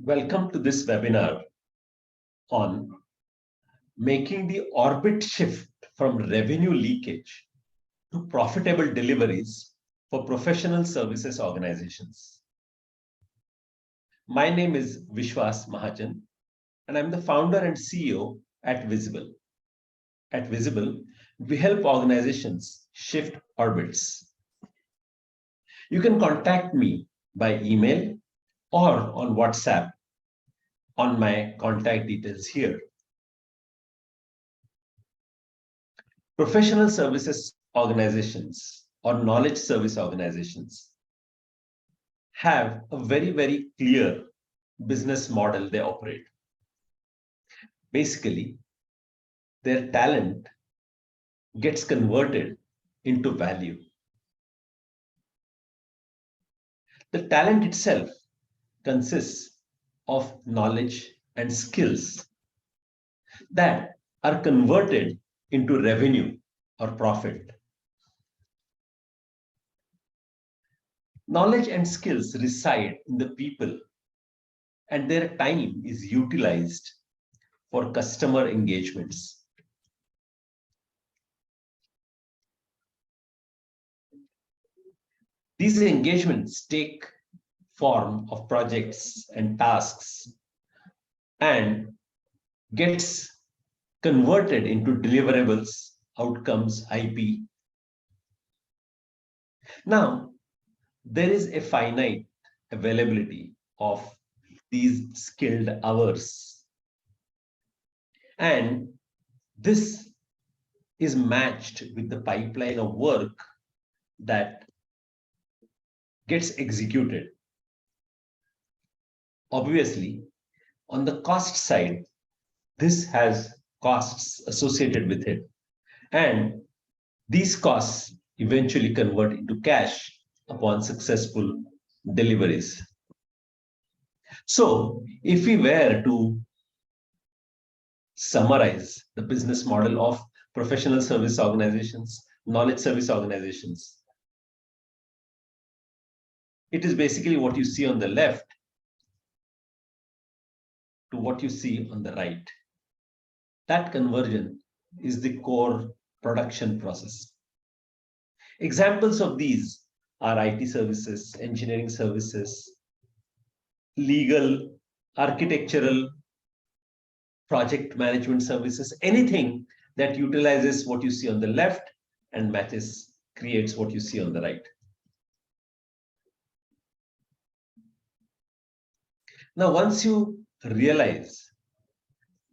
Welcome to this webinar on making the orbit shift from revenue leakage to profitable deliveries for professional services organizations. My name is Vishwas Mahajan, and I'm the founder and CEO at Whizible. At Whizible, we help organizations shift orbits. You can contact me by email or on WhatsApp on my contact details here. Professional services organizations or knowledge service organizations have a very clear business model they operate. Basically, their talent gets converted into value. The talent itself consists of knowledge and skills that are converted into revenue or profit. Knowledge and skills reside in the people, and their time is utilized for customer engagements. These engagements take form of projects and tasks and gets converted into deliverables, outcomes, IP. Now, there is a finite availability of these skilled hours. And this is matched with the pipeline of work that gets executed. Obviously, on the cost side, this has costs associated with it. And these costs eventually convert into cash upon successful deliveries. So, if we were to summarize the business model of professional service organizations, knowledge service organizations, it is basically what you see on the left to what you see on the right. That conversion is the core production process. Examples of these are IT services, engineering services, legal, architectural, project management services, anything that utilizes what you see on the left and creates what you see on the right. Now, once you realize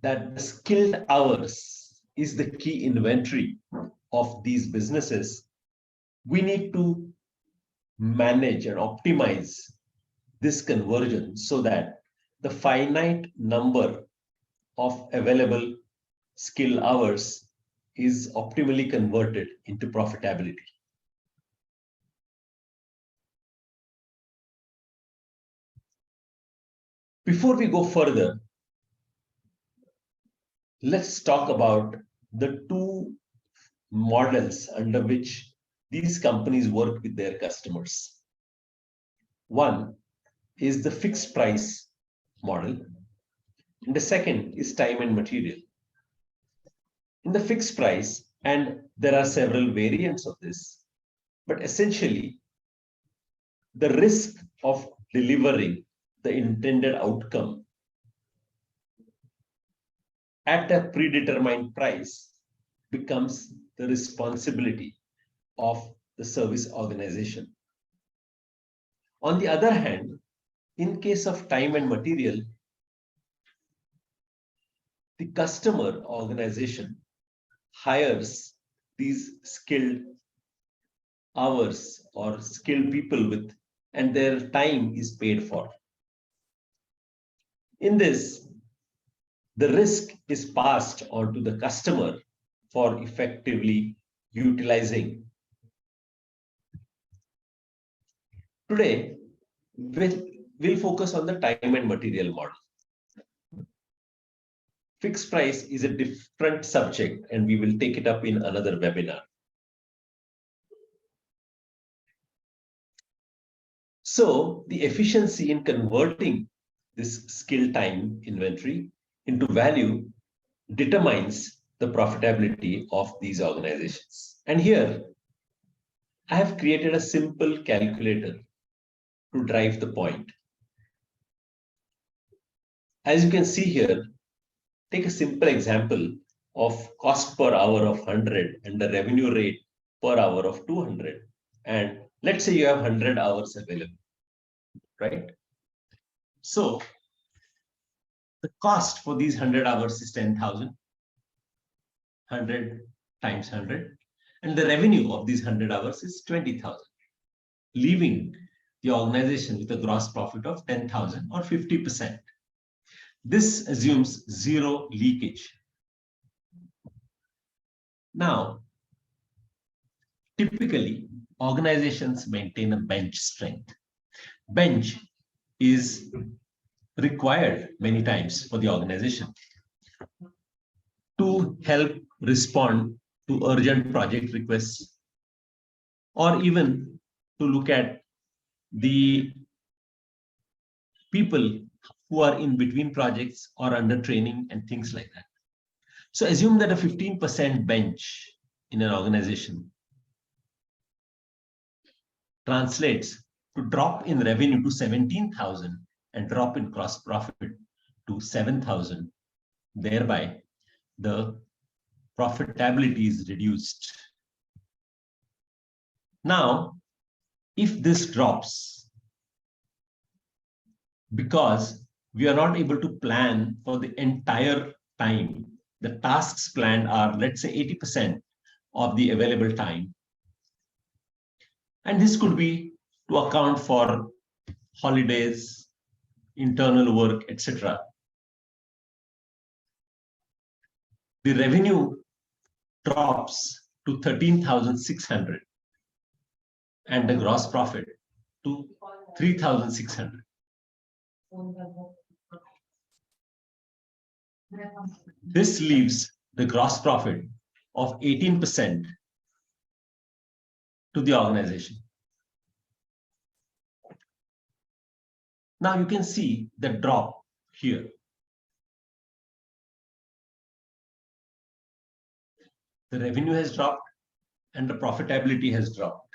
that the skilled hours is the key inventory of these businesses, we need to manage and optimize this conversion so that the finite number of available skill hours is optimally converted into profitability. Before we go further, let's talk about the two models under which these companies work with their customers. One is the fixed price model, and the second is time and material. In the fixed price, and there are several variants of this, but essentially, the risk of delivering the intended outcome at a predetermined price becomes the responsibility of the service organization. On the other hand, in case of time and material, the customer organization hires these skilled hours or skilled people and their time is paid for. In this, the risk is passed on to the customer for effectively utilizing. Today, we'll focus on the time and material model. Fixed price is a different subject, and we will take it up in another webinar. So, the efficiency in converting this skill time inventory into value determines the profitability of these organizations. And here I have created a simple calculator to drive the point. As you can see here, take a simple example of cost per hour of 100 and the revenue rate per hour of 200. And let's say you have 100 hours available, right? So the cost for these 100 hours is 10,000, 100 times 100. And the revenue of these 100 hours is 20,000, leaving the organization with a gross profit of 10,000 or 50%. This assumes zero leakage. Now, typically, organizations maintain a bench strength. Bench is required many times for the organization to help respond to urgent project requests, or even to look at the people who are in between projects or under training and things like that. So assume that a 15% bench in an organization translates to drop in revenue to 17,000 and drop in gross profit to 7,000. Thereby, the profitability is reduced. Now, if this drops because we are not able to plan for the entire time, the tasks planned are, let's say, 80% of the available time. And this could be to account for holidays, internal work, etc. The revenue drops to 13,600 and the gross profit to 3,600. This leaves the gross profit of 18% to the organization. Now you can see the drop here. The revenue has dropped and the profitability has dropped.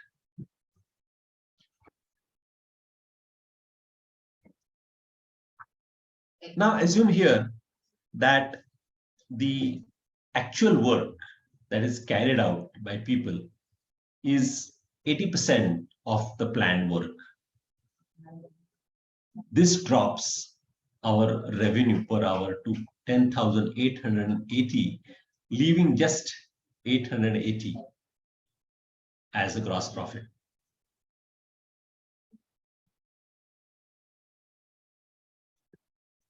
Now assume here that the actual work that is carried out by people is 80% of the planned work. This drops our revenue per hour to 10,880, leaving just 880 as a gross profit.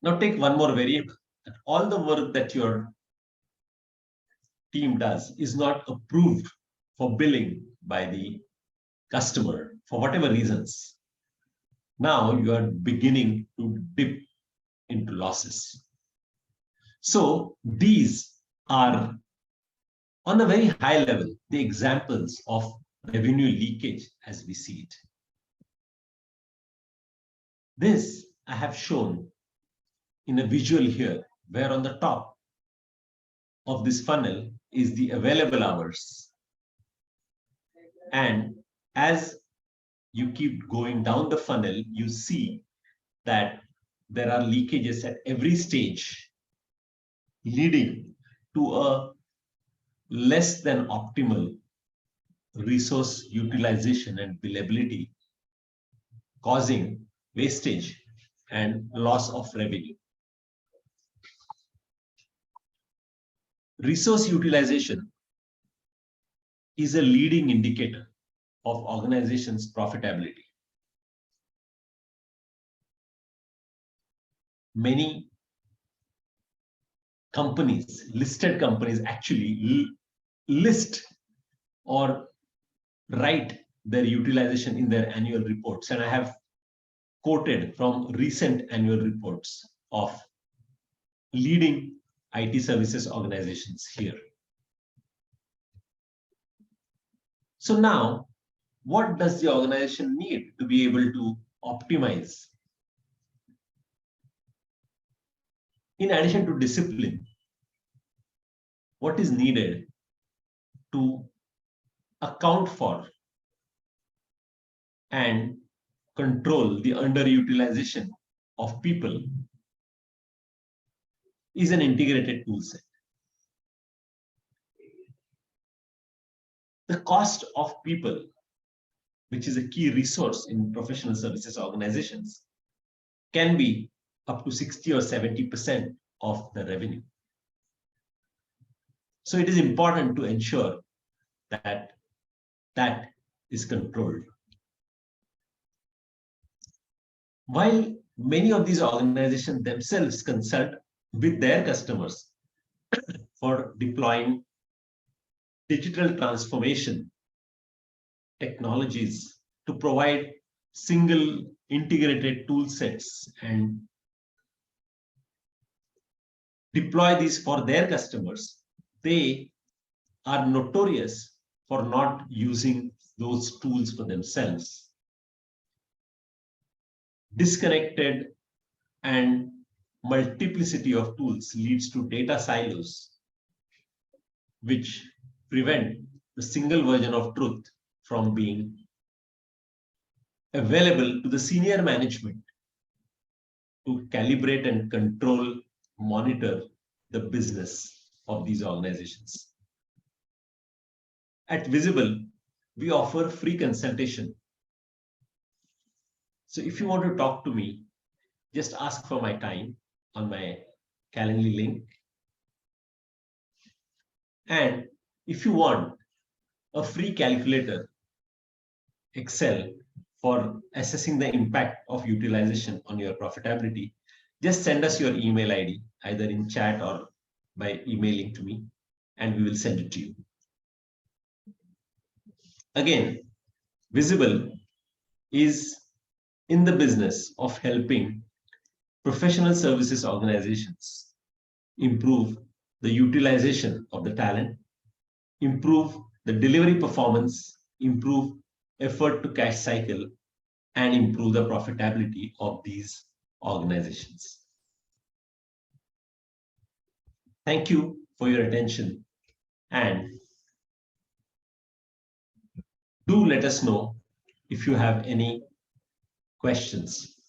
Now take one more variable. All the work that your team does is not approved for billing by the customer for whatever reasons. Now you are beginning to dip into losses. So these are, on a very high level, the examples of revenue leakage as we see it. This I have shown in a visual here, where on the top of this funnel is the available hours. And as you keep going down the funnel, you see that there are leakages at every stage, leading to a less than optimal resource utilization and billability, causing wastage and loss of revenue. Resource utilization is a leading indicator of organizations' profitability. Many companies, listed companies, actually list or write their utilization in their annual reports. And I have quoted from recent annual reports of leading IT services organizations here. So now, what does the organization need to be able to optimize in addition to discipline, what is needed to account for and control the underutilization of people is an integrated tool set. The cost of people, which is a key resource in professional services organizations, can be up to 60 or 70% of the revenue. So it is important to ensure that that is controlled. While many of these organizations themselves consult with their customers for deploying digital transformation technologies to provide single integrated tool sets and deploy these for their customers, they are notorious for not using those tools for themselves. Disconnected and multiplicity of tools leads to data silos, which prevent the single version of truth from being available to the senior management to calibrate and control, monitor the business of these organizations. At Whizible, we offer free consultation. So if you want to talk to me, just ask for my time on my Calendly link. And if you want a free calculator, Excel, for assessing the impact of utilization on your profitability, just send us your email ID, either in chat or by emailing to me, and we will send it to you. Again, Whizible is in the business of helping professional services organizations improve the utilization of the talent, improve the delivery performance, improve effort to cash cycle, and improve the profitability of these organizations. Thank you for your attention, and do let us know if you have any questions.